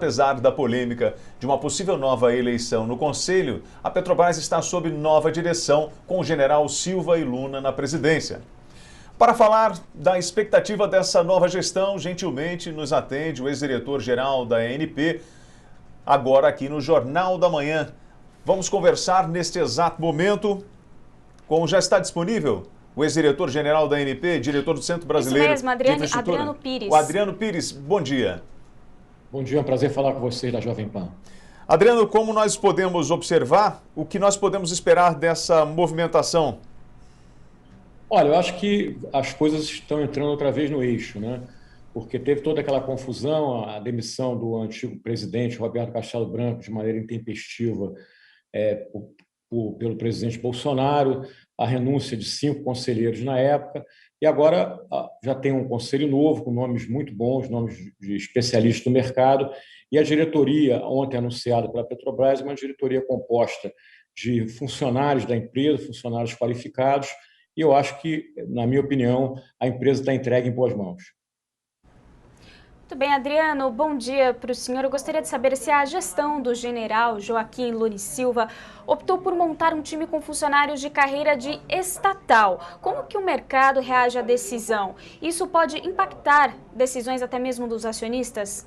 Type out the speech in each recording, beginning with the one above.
Apesar da polêmica de uma possível nova eleição no Conselho, a Petrobras está sob nova direção, com o general Silva e Luna na presidência. Para falar da expectativa dessa nova gestão, gentilmente nos atende o ex-diretor-geral da ANP, agora aqui no Jornal da Manhã. Vamos conversar neste exato momento com, já está disponível, o ex-diretor-geral da ANP, diretor do Centro Brasileiro Isso mesmo, de Infraestrutura. Adriano Pires. O Adriano Pires, bom dia. Bom dia, é um prazer falar com vocês da Jovem Pan. Adriano, como nós podemos observar, o que nós podemos esperar dessa movimentação? Olha, eu acho que as coisas estão entrando outra vez no eixo, né? Porque teve toda aquela confusão, a demissão do antigo presidente Roberto Castelo Branco de maneira intempestiva pelo presidente Bolsonaro, a renúncia de 5 conselheiros na época, e agora já tem um conselho novo, com nomes muito bons, nomes de especialistas do mercado, e a diretoria, ontem anunciada pela Petrobras, é uma diretoria composta de funcionários da empresa, funcionários qualificados, e eu acho que, na minha opinião, a empresa está entregue em boas mãos. Muito bem, Adriano, bom dia para o senhor. Eu gostaria de saber se a gestão do general Joaquim Luna e Silva optou por montar um time com funcionários de carreira de estatal. Como que o mercado reage à decisão? Isso pode impactar decisões até mesmo dos acionistas?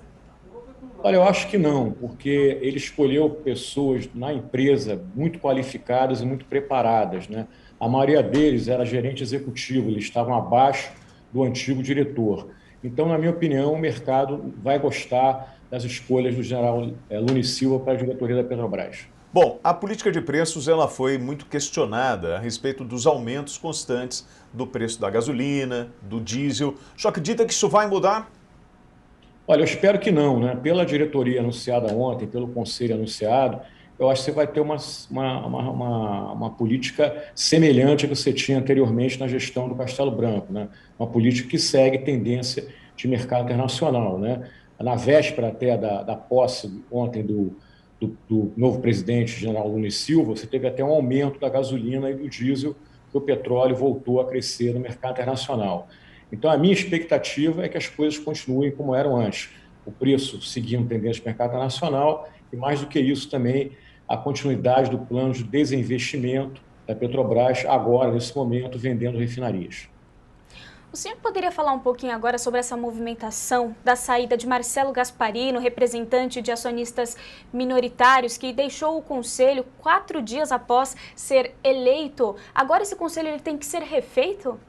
Olha, eu acho que não, porque ele escolheu pessoas na empresa muito qualificadas e muito preparadas, né? A maioria deles era gerente executivo, eles estavam abaixo do antigo diretor. Então, na minha opinião, o mercado vai gostar das escolhas do general Luna e Silva para a diretoria da Petrobras. Bom, a política de preços ela foi muito questionada a respeito dos aumentos constantes do preço da gasolina, do diesel. Só acredita que isso vai mudar? Olha, eu espero que não, né? Pela diretoria anunciada ontem, pelo conselho anunciado, eu acho que você vai ter uma política semelhante à que você tinha anteriormente na gestão do Castelo Branco, né? Uma política que segue tendência de mercado internacional, né? Na véspera até da posse ontem do novo presidente, general Luna e Silva, você teve até um aumento da gasolina e do diesel, que o petróleo voltou a crescer no mercado internacional. Então, a minha expectativa é que as coisas continuem como eram antes. O preço seguindo tendência de mercado internacional e, mais do que isso, também a continuidade do plano de desinvestimento da Petrobras, agora, nesse momento, vendendo refinarias. O senhor poderia falar um pouquinho agora sobre essa movimentação da saída de Marcelo Gasparino, representante de acionistas minoritários, que deixou o conselho 4 dias após ser eleito? Agora esse conselho ele tem que ser refeito?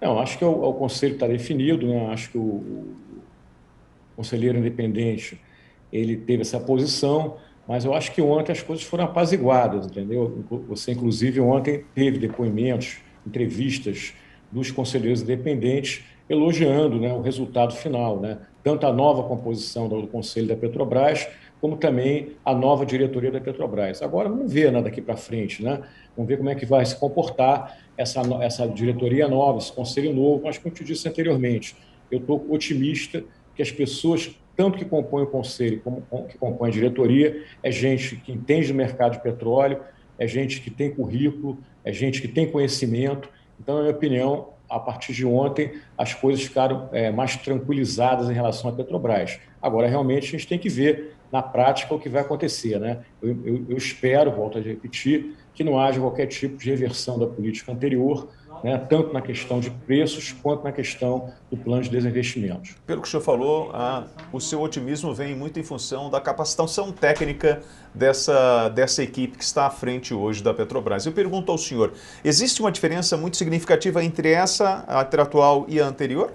Não, acho que o conselho está definido, né? Acho que o conselheiro independente ele teve essa posição, mas eu acho que ontem as coisas foram apaziguadas, entendeu? Você, inclusive, ontem teve depoimentos, entrevistas dos conselheiros independentes elogiando, né, o resultado final, né? Tanto a nova composição do Conselho da Petrobras, como também a nova diretoria da Petrobras. Agora, vamos ver, né, daqui para frente, né? Vamos ver como é que vai se comportar essa diretoria nova, esse conselho novo. Mas, como eu te disse anteriormente, eu estou otimista que as pessoas, tanto que compõem o conselho como que compõem a diretoria, é gente que entende do mercado de petróleo, é gente que tem currículo, é gente que tem conhecimento. Então, na minha opinião, a partir de ontem, as coisas ficaram mais tranquilizadas em relação à Petrobras. Agora, realmente, a gente tem que ver na prática o que vai acontecer, né? Eu espero, volto a repetir, que não haja qualquer tipo de reversão da política anterior, né, tanto na questão de preços quanto na questão do plano de desinvestimentos. Pelo que o senhor falou, o seu otimismo vem muito em função da capacitação técnica dessa equipe que está à frente hoje da Petrobras. Eu pergunto ao senhor, existe uma diferença muito significativa entre a atual e a anterior?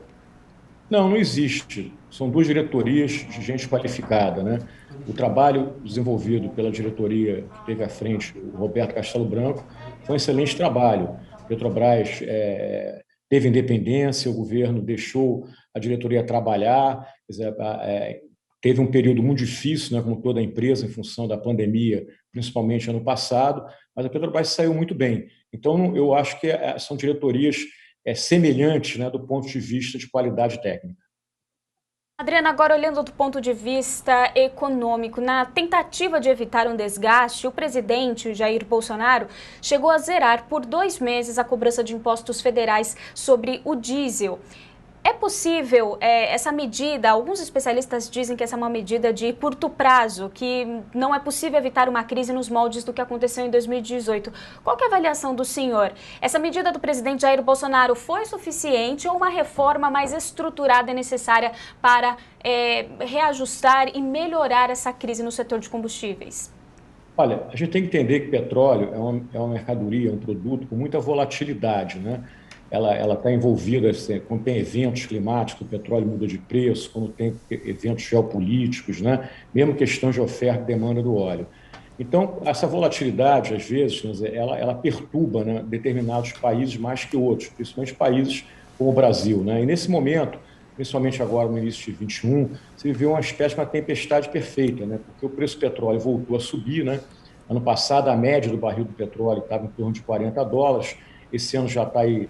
Não, não existe. São 2 diretorias de gente qualificada, né? O trabalho desenvolvido pela diretoria que teve à frente o Roberto Castelo Branco foi um excelente trabalho. A Petrobras teve independência, o governo deixou a diretoria trabalhar, teve um período muito difícil, né, como toda a empresa, em função da pandemia, principalmente ano passado, mas a Petrobras saiu muito bem. Então, eu acho que são diretorias semelhantes, né, do ponto de vista de qualidade técnica. Adriana, agora olhando do ponto de vista econômico, na tentativa de evitar um desgaste, o presidente Jair Bolsonaro chegou a zerar por 2 meses a cobrança de impostos federais sobre o diesel. É possível essa medida, alguns especialistas dizem que essa é uma medida de curto prazo, que não é possível evitar uma crise nos moldes do que aconteceu em 2018. Qual que é a avaliação do senhor? Essa medida do presidente Jair Bolsonaro foi suficiente ou uma reforma mais estruturada é necessária para reajustar e melhorar essa crise no setor de combustíveis? Olha, a gente tem que entender que petróleo é uma mercadoria, um produto com muita volatilidade, né? Ela está envolvida, assim, quando tem eventos climáticos, o petróleo muda de preço, quando tem eventos geopolíticos, né? Mesmo questão de oferta e demanda do óleo. Então, essa volatilidade, às vezes, ela perturba, né, determinados países mais que outros, principalmente países como o Brasil, né? E nesse momento, principalmente agora no início de 21, se viveu uma espécie de uma tempestade perfeita, né? Porque o preço do petróleo voltou a subir, né? Ano passado, a média do barril do petróleo estava em torno de $40, esse ano já está aí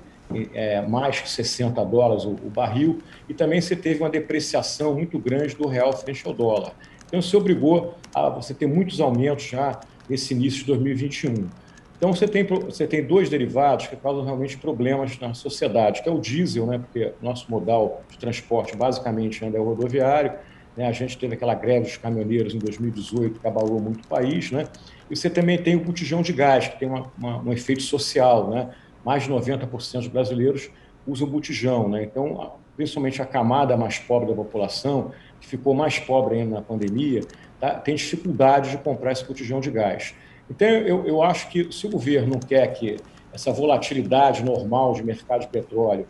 mais que $60 o barril, e também você teve uma depreciação muito grande do real frente ao dólar. Então, isso obrigou a você ter muitos aumentos já nesse início de 2021. Então, você tem dois derivados que causam realmente problemas na sociedade, que é o diesel, né, porque nosso modal de transporte basicamente ainda é o rodoviário, né, a gente teve aquela greve dos caminhoneiros em 2018 que abalou muito o país, né, e você também tem o botijão de gás, que tem um efeito social, né, mais de 90% dos brasileiros usam botijão, né, então, principalmente a camada mais pobre da população, que ficou mais pobre ainda na pandemia, tá, tem dificuldade de comprar esse botijão de gás. Então, eu acho que se o governo não quer que essa volatilidade normal de mercado de petróleo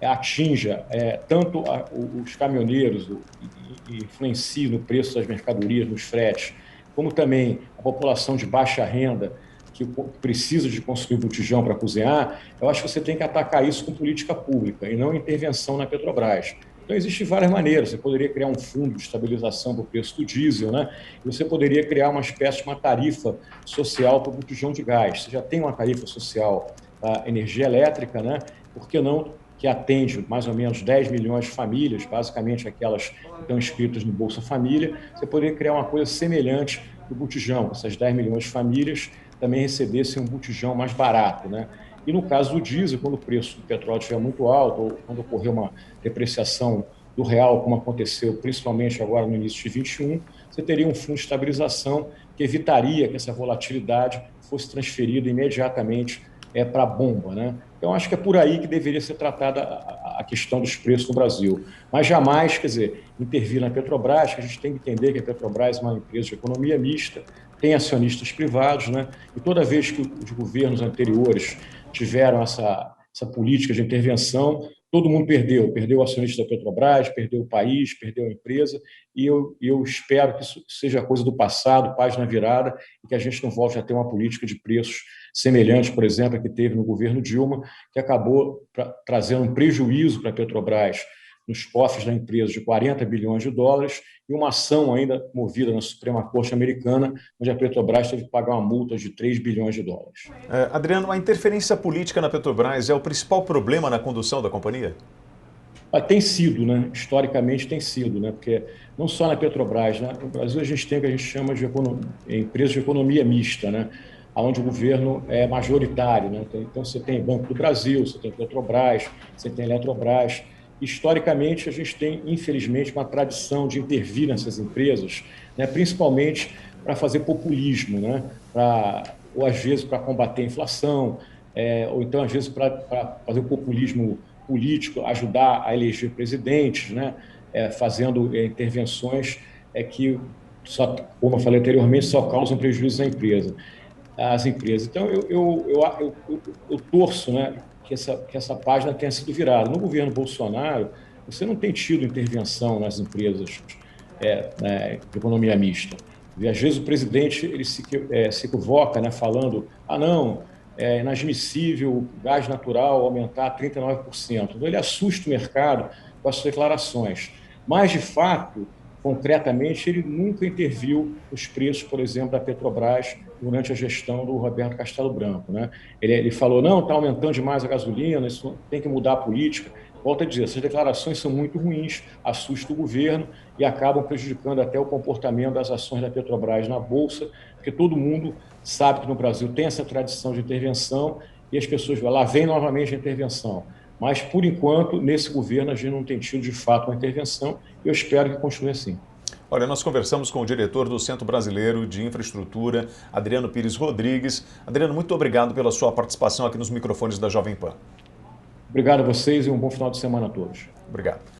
atinja tanto os caminhoneiros e influencie no preço das mercadorias, nos fretes, como também a população de baixa renda, que precisa de consumir botijão para cozinhar, eu acho que você tem que atacar isso com política pública e não intervenção na Petrobras. Então, existem várias maneiras. Você poderia criar um fundo de estabilização para o preço do diesel, né? E você poderia criar uma espécie de uma tarifa social para o botijão de gás. Você já tem uma tarifa social da energia elétrica, né? Por que não que atende mais ou menos 10 milhões de famílias, basicamente aquelas que estão inscritas no Bolsa Família? Você poderia criar uma coisa semelhante do botijão. Essas 10 milhões de famílias também recebessem um botijão mais barato, né? E no caso do diesel, quando o preço do petróleo estiver muito alto, ou quando ocorrer uma depreciação do real, como aconteceu principalmente agora no início de 21, você teria um fundo de estabilização que evitaria que essa volatilidade fosse transferida imediatamente para a bomba, né? Então, acho que é por aí que deveria ser tratada a questão dos preços no Brasil. Mas jamais, quer dizer, intervir na Petrobras, que a gente tem que entender que a Petrobras é uma empresa de economia mista, tem acionistas privados, né? E toda vez que os governos anteriores tiveram essa política de intervenção, todo mundo perdeu o acionista da Petrobras, perdeu o país, perdeu a empresa, e eu espero que isso seja coisa do passado, página virada, e que a gente não volte a ter uma política de preços semelhante, por exemplo, a que teve no governo Dilma, que acabou trazendo um prejuízo para a Petrobras nos cofres da empresa de $40 bilhões, e uma ação ainda movida na Suprema Corte americana, onde a Petrobras teve que pagar uma multa de $3 bilhões. Adriano, a interferência política na Petrobras é o principal problema na condução da companhia? Tem sido, né? Historicamente tem sido, né? Porque não só na Petrobras, né? No Brasil a gente tem o que a gente chama de empresas de economia mista, né? Onde o governo é majoritário, né? Então você tem Banco do Brasil, você tem Petrobras, você tem Eletrobras. Historicamente, a gente tem, infelizmente, uma tradição de intervir nessas empresas, né, principalmente para fazer populismo, né, ou às vezes para combater a inflação, ou então às vezes para fazer o populismo político, ajudar a eleger presidentes, né, fazendo intervenções que, só, como eu falei anteriormente, só causam prejuízo às empresas. Então, eu torço, né, que essa página tenha sido virada. No governo Bolsonaro, você não tem tido intervenção nas empresas de economia mista. E, às vezes, o presidente ele se equivoca, né, falando, não, é inadmissível o gás natural aumentar 39%. Então, ele assusta o mercado com as suas declarações. Mas, de fato, concretamente, ele nunca interviu nos preços, por exemplo, da Petrobras durante a gestão do Roberto Castelo Branco, né? Ele falou, não, está aumentando demais a gasolina, isso tem que mudar a política. Volto a dizer, essas declarações são muito ruins, assustam o governo e acabam prejudicando até o comportamento das ações da Petrobras na Bolsa, porque todo mundo sabe que no Brasil tem essa tradição de intervenção e as pessoas vão lá, vem novamente a intervenção. Mas, por enquanto, nesse governo, a gente não tem tido, de fato, uma intervenção e eu espero que continue assim. Olha, nós conversamos com o diretor do Centro Brasileiro de Infraestrutura, Adriano Pires Rodrigues. Adriano, muito obrigado pela sua participação aqui nos microfones da Jovem Pan. Obrigado a vocês e um bom final de semana a todos. Obrigado.